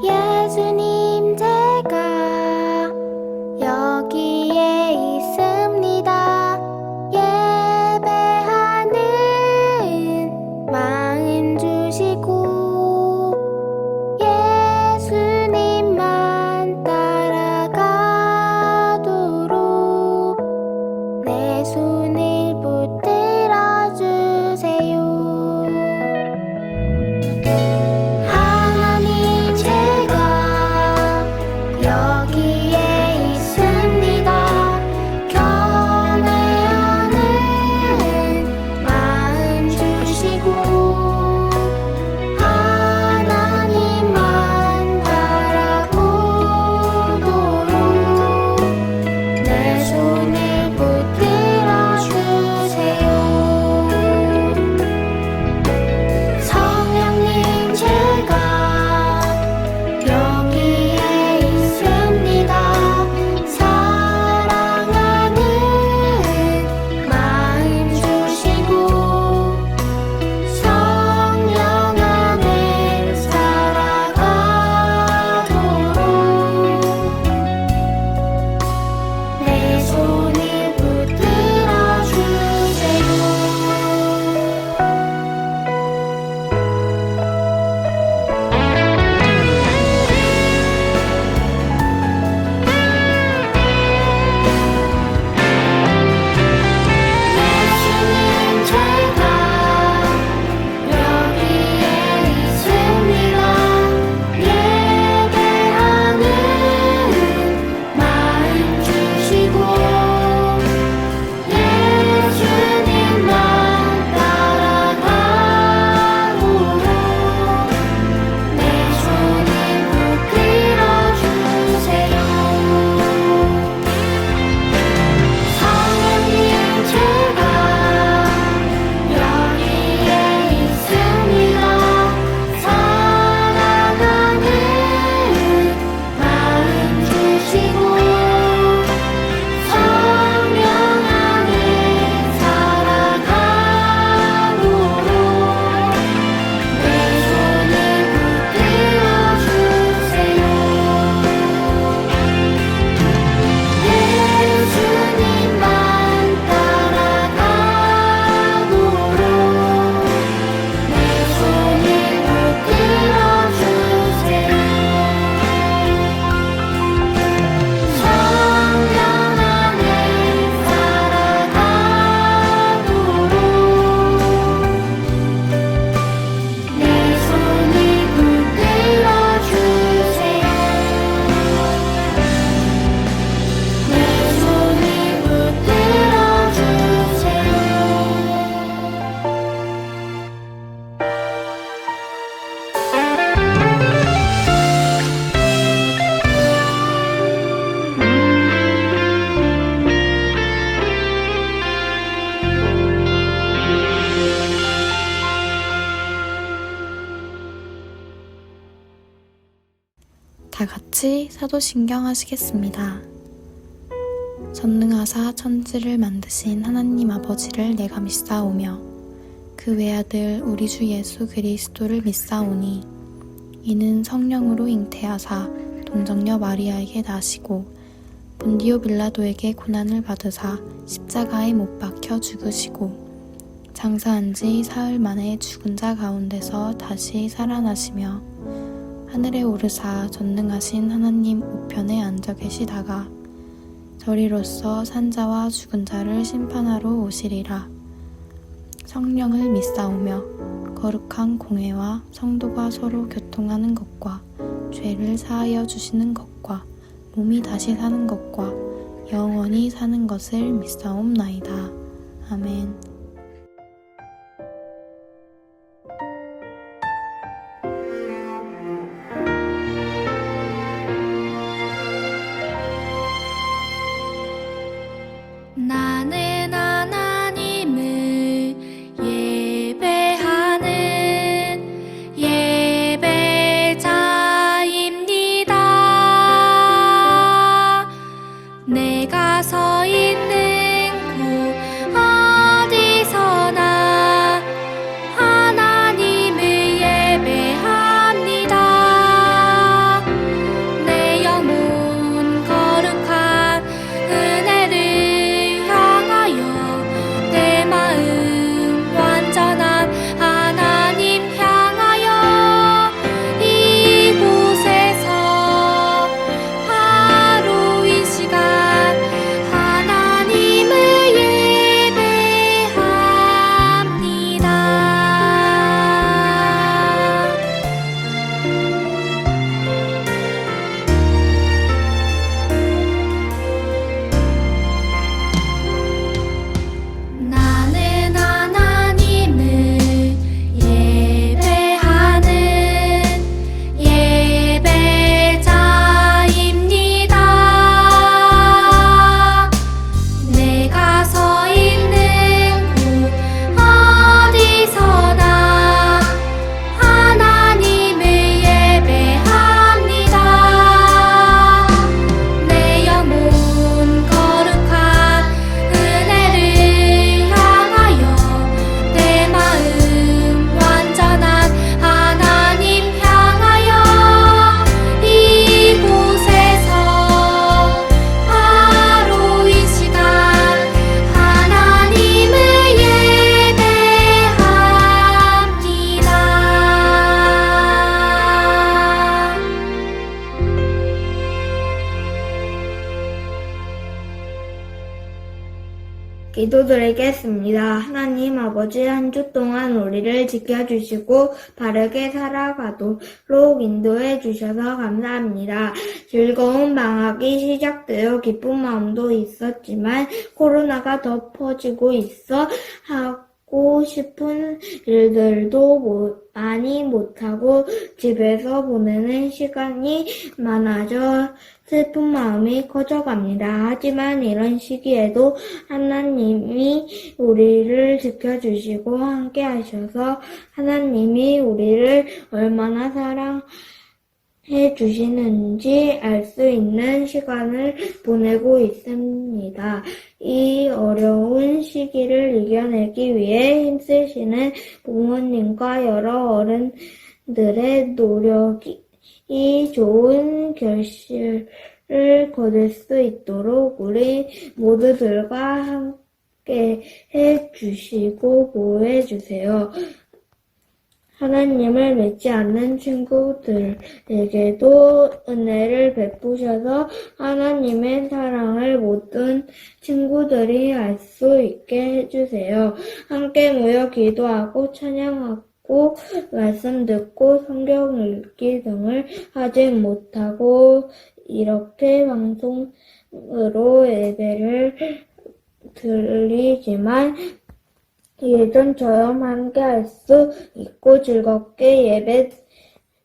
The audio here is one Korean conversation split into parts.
예수님 제가 여기에 있습니다. 예배하는 마음 주시고 예수님만 따라가도록 내 손을 붙들어 주세요. 하나님 제가 여기에 있습니다. 경외하는 마음 주시고 하나님만 바라보도록 내 손을 붙들어 주세요. 성령님 제가 여기에 있습니다. 사랑하는 마음 주시고 성령 안에 살아가도록 내 손을 붙들어 주세요. 예수님 제가 여기에 있습니다. 예배하는 마음 주시고 예수님만 따라가도록 내 손을 붙들어 주세요. 성령님 제가 여기에 있습니다. 사랑하는 마음 주시고 성령 안에 살아가도록 내 손을 붙들어 주세요. 예수님만 따라가도록 내 손을 붙들어 주세요. 성령 안에 살아가도록 내 손을 붙들어 주세요. 내 손을 붙들어 주세요. 다 같이 사도신경 하시겠습니다. 전능하사 천지를 만드신 하나님 아버지를 내가 믿사오며 그 외아들 우리 주 예수 그리스도를 믿사오니 이는 성령으로 잉태하사 동정녀 마리아에게 나시고 본디오 빌라도에게 고난을 받으사 십자가에 못 박혀 죽으시고 장사한 지 사흘 만에 죽은 자 가운데서 다시 살아나시며 하늘에 오르사 전능하신 하나님 우편에 앉아 계시다가 저리로서 산자와 죽은 자를 심판하러 오시리라. 성령을 믿사오며 거룩한 공회와 성도가 서로 교통하는 것과 죄를 사하여 주시는 것과 몸이 다시 사는 것과 영원히 사는 것을 믿사옵나이다. 아멘. 나는 하나님을 예배하는 예배자입니다. 내가 서 있는 곳 어디 기도드리겠습니다. 하나님 아버지, 한 주 동안 우리를 지켜주시고 바르게 살아가도록 인도해 주셔서 감사합니다. 즐거운 방학이 시작되어 기쁜 마음도 있었지만 코로나가 더 퍼지고 있어 하고 싶은 일들도 많이 못하고 집에서 보내는 시간이 많아져 슬픈 마음이 커져갑니다. 하지만 이런 시기에도 하나님이 우리를 지켜주시고 함께 하셔서 하나님이 우리를 얼마나 사랑해 주시는지 알 수 있는 시간을 보내고 있습니다. 이 어려운 시기를 이겨내기 위해 힘쓰시는 부모님과 여러 어른들의 노력이 좋은 결실을 거둘 수 있도록 우리 모두들과 함께 해주시고 보호해주세요. 하나님을 믿지 않는 친구들에게도 은혜를 베푸셔서 하나님의 사랑을 모든 친구들이 알 수 있게 해주세요. 함께 모여 기도하고 찬양하고 말씀 듣고 성경 읽기 등을 하지 못하고 이렇게 방송으로 예배를 드리지만 예전처럼 함께 할 수 있고 즐겁게 예배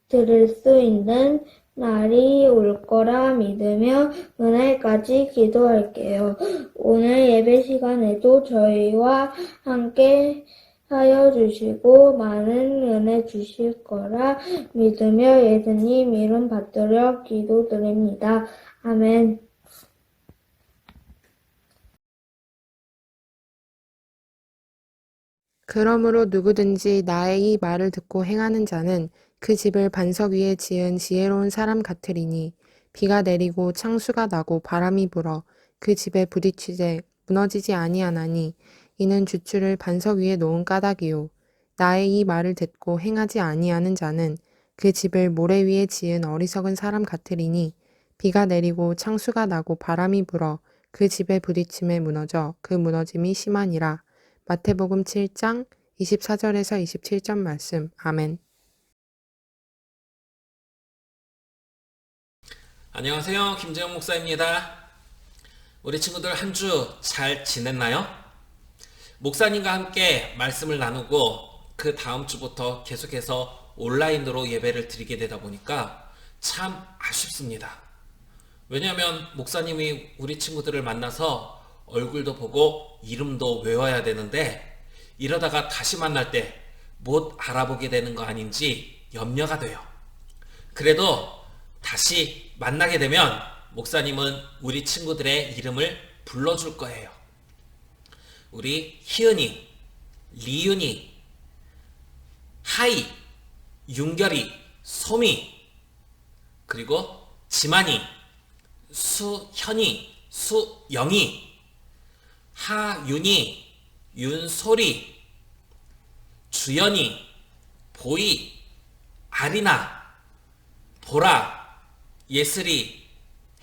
드릴 수 있는 날이 올 거라 믿으며 그날까지 기도할게요. 오늘 예배 시간에도 저희와 함께 하여 주시고 많은 은혜 주실 거라 믿으며 예수님 이름 받들어 기도드립니다. 아멘. 그러므로 누구든지 나의 이 말을 듣고 행하는 자는 그 집을 반석 위에 지은 지혜로운 사람 같으리니 비가 내리고 창수가 나고 바람이 불어 그 집에 부딪히되 무너지지 아니하나니 이는 주추를 반석 위에 놓은 까닭이요 나의 이 말을 듣고 행하지 아니하는 자는 그 집을 모래 위에 지은 어리석은 사람 같으리니 비가 내리고 창수가 나고 바람이 불어 그 집에 부딪힘에 무너져 그 무너짐이 심하니라. 마태복음 7장 24절에서 27절 말씀. 아멘. 안녕하세요. 김재영 목사입니다. 우리 친구들 한 주 잘 지냈나요? 목사님과 함께 말씀을 나누고 그 다음 주부터 계속해서 온라인으로 예배를 드리게 되다 보니까 참 아쉽습니다. 왜냐하면 목사님이 우리 친구들을 만나서 얼굴도 보고 이름도 외워야 되는데 이러다가 다시 만날 때 못 알아보게 되는 거 아닌지 염려가 돼요. 그래도 다시 만나게 되면 목사님은 우리 친구들의 이름을 불러줄 거예요. 우리 희은이, 리윤이, 하이, 윤결이, 소미, 그리고 지만이, 수현이, 수영이, 하윤이, 윤소리, 주연이, 보이, 아리나, 보라, 예슬이,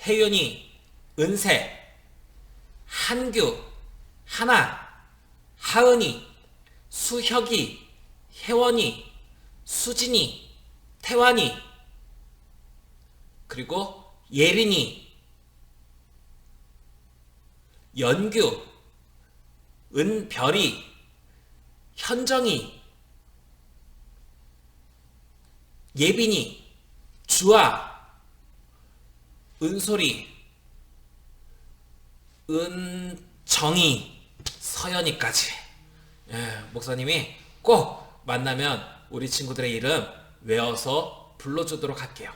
혜윤이, 은세, 한규, 하나, 하은이, 수혁이, 혜원이, 수진이, 태환이, 그리고 예린이, 연규, 은별이, 현정이, 예빈이, 주아, 은솔이, 은정이, 서연이까지. 목사님이 꼭 만나면 우리 친구들의 이름 외워서 불러주도록 할게요.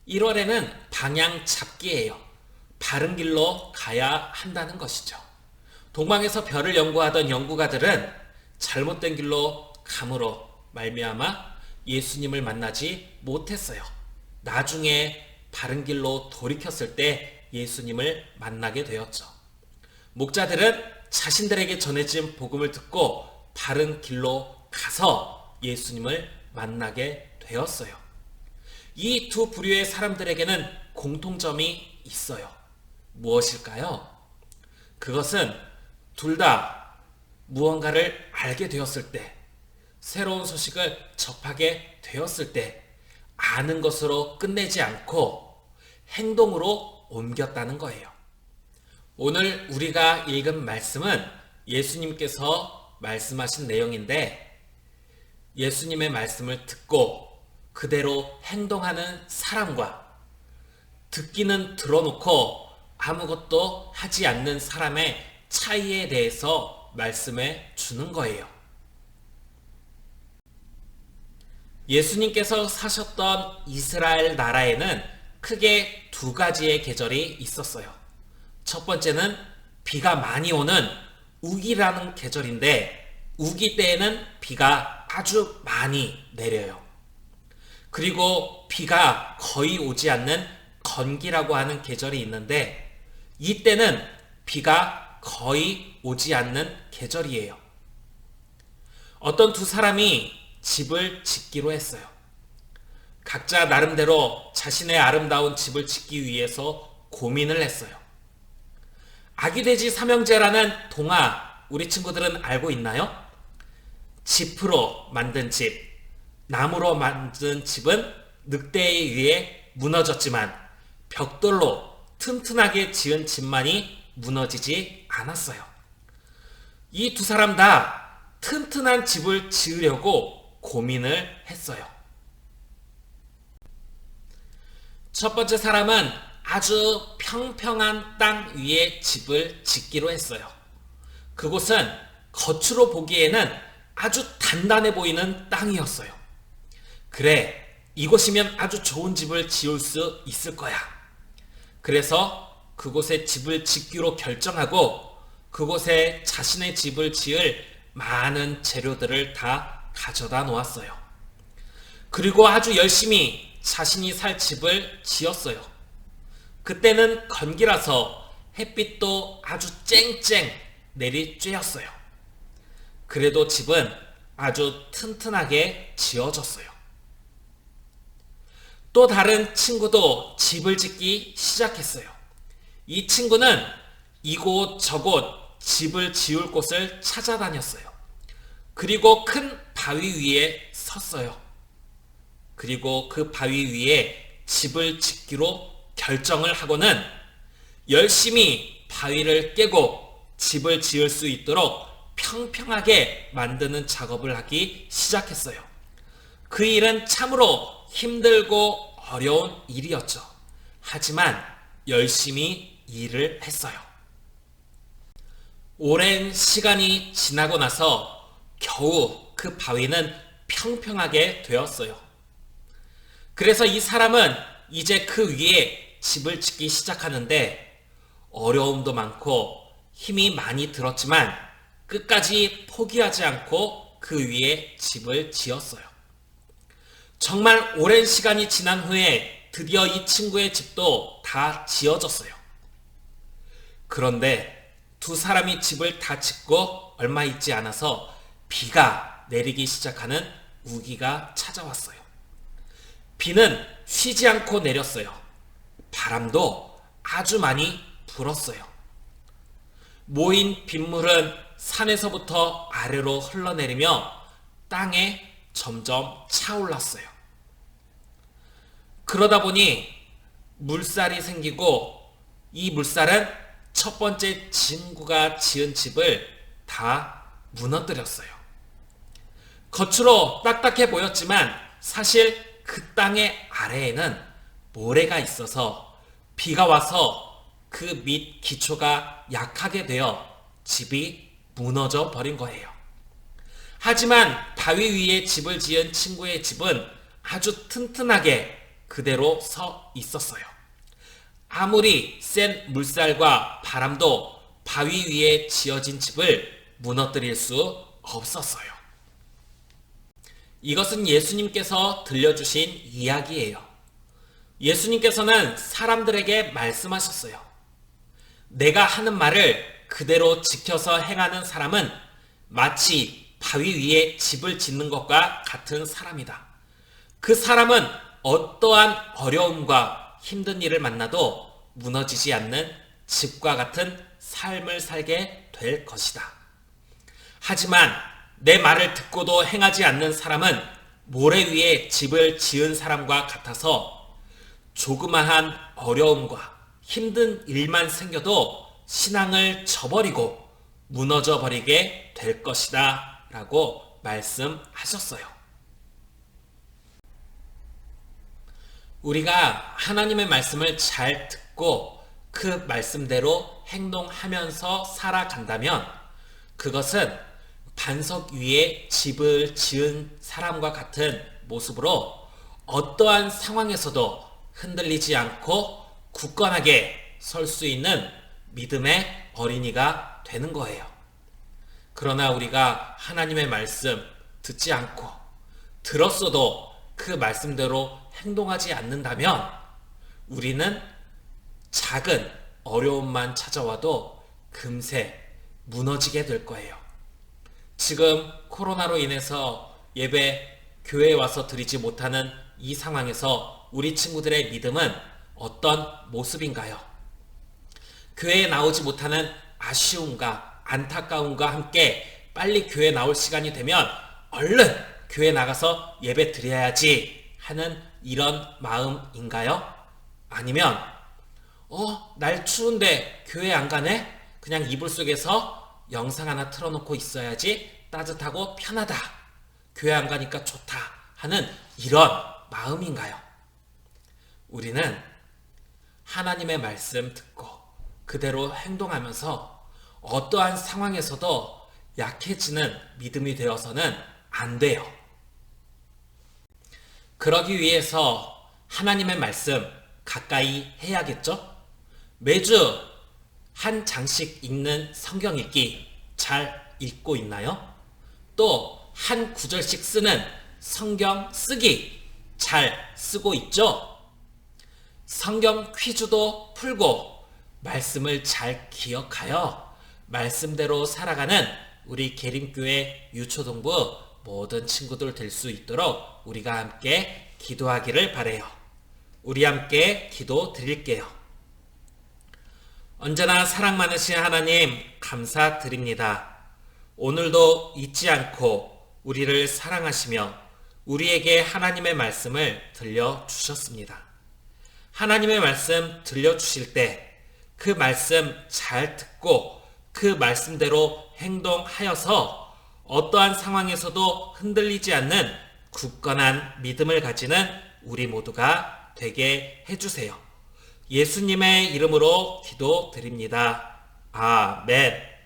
1월에는 방향 잡기예요. 바른 길로 가야 한다는 것이죠. 동방에서 별을 연구하던 연구가들은 잘못된 길로 감으로 말미암아 예수님을 만나지 못했어요. 나중에 바른 길로 돌이켰을 때 예수님을 만나게 되었죠. 목자들은 자신들에게 전해진 복음을 듣고 바른 길로 가서 예수님을 만나게 되었어요. 이 두 부류의 사람들에게는 공통점이 있어요. 무엇일까요? 그것은 둘 다 무언가를 알게 되었을 때, 새로운 소식을 접하게 되었을 때 아는 것으로 끝내지 않고 행동으로 옮겼다는 거예요. 오늘 우리가 읽은 말씀은 예수님께서 말씀하신 내용인데, 예수님의 말씀을 듣고 그대로 행동하는 사람과 듣기는 들어놓고 아무것도 하지 않는 사람의 차이에 대해서 말씀해 주는 거예요. 예수님께서 사셨던 이스라엘 나라에는 크게 두 가지의 계절이 있었어요. 첫 번째는 비가 많이 오는 우기라는 계절인데, 우기 때에는 비가 아주 많이 내려요. 그리고 비가 거의 오지 않는 건기라고 하는 계절이 있는데, 이때는 비가 거의 오지 않는 계절이에요. 어떤 두 사람이 집을 짓기로 했어요. 각자 나름대로 자신의 아름다운 집을 짓기 위해서 고민을 했어요. 아기돼지 삼형제라는 동화 우리 친구들은 알고 있나요? 지프로 만든 집, 나무로 만든 집은 늑대에 의해 무너졌지만 벽돌로 튼튼하게 지은 집만이 무너지지 않았어요. 이 두 사람 다 튼튼한 집을 지으려고 고민을 했어요. 첫 번째 사람은 아주 평평한 땅 위에 집을 짓기로 했어요. 그곳은 겉으로 보기에는 아주 단단해 보이는 땅이었어요. 그래, 이곳이면 아주 좋은 집을 지을 수 있을 거야. 그래서 그곳에 집을 짓기로 결정하고 그곳에 자신의 집을 지을 많은 재료들을 다 가져다 놓았어요. 그리고 아주 열심히 자신이 살 집을 지었어요. 그때는 건기라서 햇빛도 아주 쨍쨍 내리쬐었어요. 그래도 집은 아주 튼튼하게 지어졌어요. 또 다른 친구도 집을 짓기 시작했어요. 이 친구는 이곳 저곳 집을 지을 곳을 찾아다녔어요. 그리고 큰 바위 위에 섰어요. 그리고 그 바위 위에 집을 짓기로 결정을 하고는 열심히 바위를 깨고 집을 지을 수 있도록 평평하게 만드는 작업을 하기 시작했어요. 그 일은 참으로 힘들고 어려운 일이었죠. 하지만 열심히 일을 했어요. 오랜 시간이 지나고 나서 겨우 그 바위는 평평하게 되었어요. 그래서 이 사람은 이제 그 위에 집을 짓기 시작하는데 어려움도 많고 힘이 많이 들었지만 끝까지 포기하지 않고 그 위에 집을 지었어요. 정말 오랜 시간이 지난 후에 드디어 이 친구의 집도 다 지어졌어요. 그런데 두 사람이 집을 다 짓고 얼마 있지 않아서 비가 내리기 시작하는 우기가 찾아왔어요. 비는 쉬지 않고 내렸어요. 바람도 아주 많이 불었어요. 모인 빗물은 산에서부터 아래로 흘러내리며 땅에 점점 차올랐어요. 그러다 보니 물살이 생기고 이 물살은 첫 번째 친구가 지은 집을 다 무너뜨렸어요. 겉으로 딱딱해 보였지만 사실 그 땅의 아래에는 모래가 있어서 비가 와서 그 밑 기초가 약하게 되어 집이 무너져 버린 거예요. 하지만 바위 위에 집을 지은 친구의 집은 아주 튼튼하게 그대로 서 있었어요. 아무리 센 물살과 바람도 바위 위에 지어진 집을 무너뜨릴 수 없었어요. 이것은 예수님께서 들려주신 이야기예요. 예수님께서는 사람들에게 말씀하셨어요. 내가 하는 말을 그대로 지켜서 행하는 사람은 마치 바위 위에 집을 짓는 것과 같은 사람이다. 그 사람은 어떠한 어려움과 힘든 일을 만나도 무너지지 않는 집과 같은 삶을 살게 될 것이다. 하지만 내 말을 듣고도 행하지 않는 사람은 모래 위에 집을 지은 사람과 같아서 조그마한 어려움과 힘든 일만 생겨도 신앙을 저버리고 무너져 버리게 될 것이다 라고 말씀하셨어요. 우리가 하나님의 말씀을 잘 듣고 그 말씀대로 행동하면서 살아간다면 그것은 반석 위에 집을 지은 사람과 같은 모습으로 어떠한 상황에서도 흔들리지 않고 굳건하게 설 수 있는 믿음의 어린이가 되는 거예요. 그러나 우리가 하나님의 말씀 듣지 않고 들었어도 그 말씀대로 행동하지 않는다면 우리는 작은 어려움만 찾아와도 금세 무너지게 될 거예요. 지금 코로나로 인해서 예배 교회에 와서 드리지 못하는 이 상황에서 우리 친구들의 믿음은 어떤 모습인가요? 교회에 나오지 못하는 아쉬움과 안타까움과 함께 빨리 교회 나올 시간이 되면 얼른 교회 나가서 예배 드려야지 하는 이런 마음인가요? 아니면 날 추운데 교회 안 가네? 그냥 이불 속에서 영상 하나 틀어놓고 있어야지 따뜻하고 편하다. 교회 안 가니까 좋다 하는 이런 마음인가요? 우리는 하나님의 말씀 듣고 그대로 행동하면서 어떠한 상황에서도 약해지는 믿음이 되어서는 안 돼요. 그러기 위해서 하나님의 말씀 가까이 해야겠죠? 매주 한 장씩 읽는 성경 읽기 잘 읽고 있나요? 또 한 구절씩 쓰는 성경 쓰기 잘 쓰고 있죠? 성경 퀴즈도 풀고 말씀을 잘 기억하여 말씀대로 살아가는 우리 계림교회 유초동부 모든 친구들 될 수 있도록 우리가 함께 기도하기를 바라요. 우리 함께 기도 드릴게요. 언제나 사랑 많으신 하나님 감사드립니다. 오늘도 잊지 않고 우리를 사랑하시며 우리에게 하나님의 말씀을 들려주셨습니다. 하나님의 말씀 들려주실 때 그 말씀 잘 듣고 그 말씀대로 행동하여서 어떠한 상황에서도 흔들리지 않는 굳건한 믿음을 가지는 우리 모두가 되게 해주세요. 예수님의 이름으로 기도드립니다. 아멘.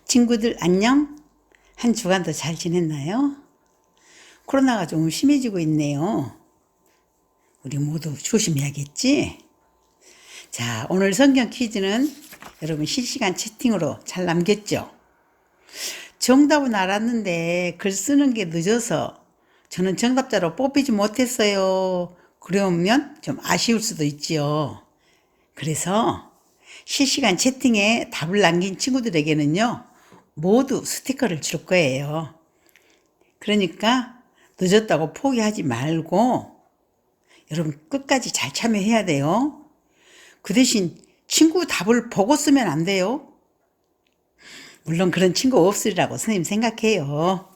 친구들 안녕? 한 주간도 잘 지냈나요? 코로나가 좀 심해지고 있네요. 우리 모두 조심해야겠지? 자, 오늘 성경 퀴즈는 여러분 실시간 채팅으로 잘 남겼죠? 정답은 알았는데 글 쓰는 게 늦어서 저는 정답자로 뽑히지 못했어요. 그러면 좀 아쉬울 수도 있지요. 그래서 실시간 채팅에 답을 남긴 친구들에게는요, 모두 스티커를 줄 거예요. 그러니까 늦었다고 포기하지 말고 여러분 끝까지 잘 참여해야 돼요. 그 대신 친구 답을 보고 쓰면 안 돼요. 물론 그런 친구 없으리라고 선생님 생각해요.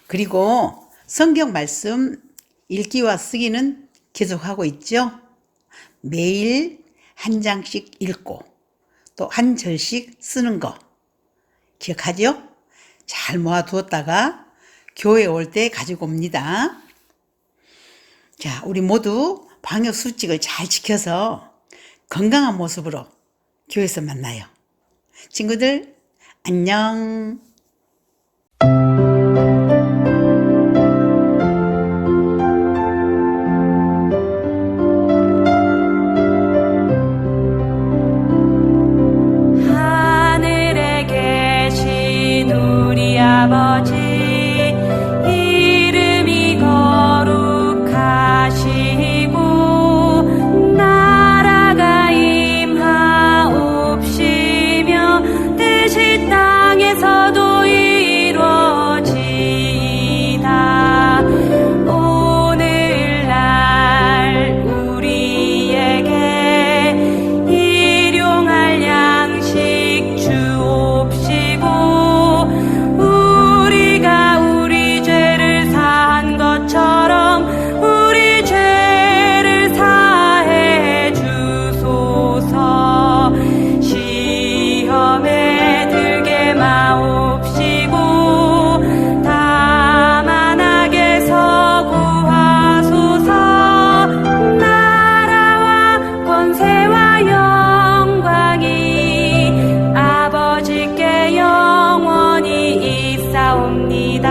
그리고 성경 말씀 읽기와 쓰기는 계속하고 있죠. 매일 한 장씩 읽고 또 한 절씩 쓰는 거 기억하죠? 잘 모아두었다가 교회 올 때 가지고 옵니다. 자, 우리 모두 방역 수칙을 잘 지켜서 건강한 모습으로 교회에서 만나요. 친구들 안녕. 하늘에 계신 우리 아버지 이름이 거룩하시고 나라가 임하옵시며 뜻이 땅에서도 이루어지이다. 오늘날 우리에게 일용할 양식 주옵시고 우리가 우리 죄를 사한 것처럼 우리 죄를 사해 주소서. 시험에 들게 마옵시고 다만 악에서 구하소서. 나라와 권세와 영광이 아버지께 영원히 있사옵니다.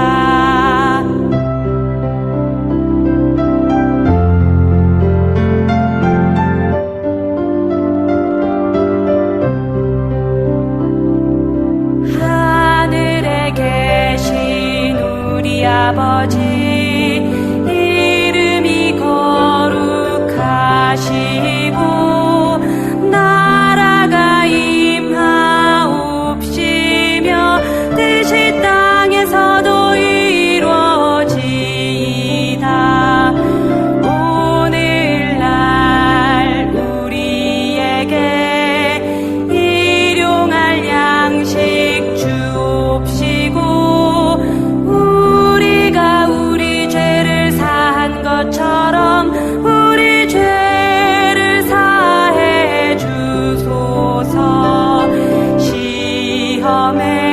하늘에 계신 우리 아버지 이름이 거룩하시고 나라가 임하옵시며 뜻이 땅에서도 이루어지이다. 오늘날 우리에게 일용할 양식 주옵시고 우리가 우리 죄를 사한 것처럼 우리 죄를 사해 주소서. 시험에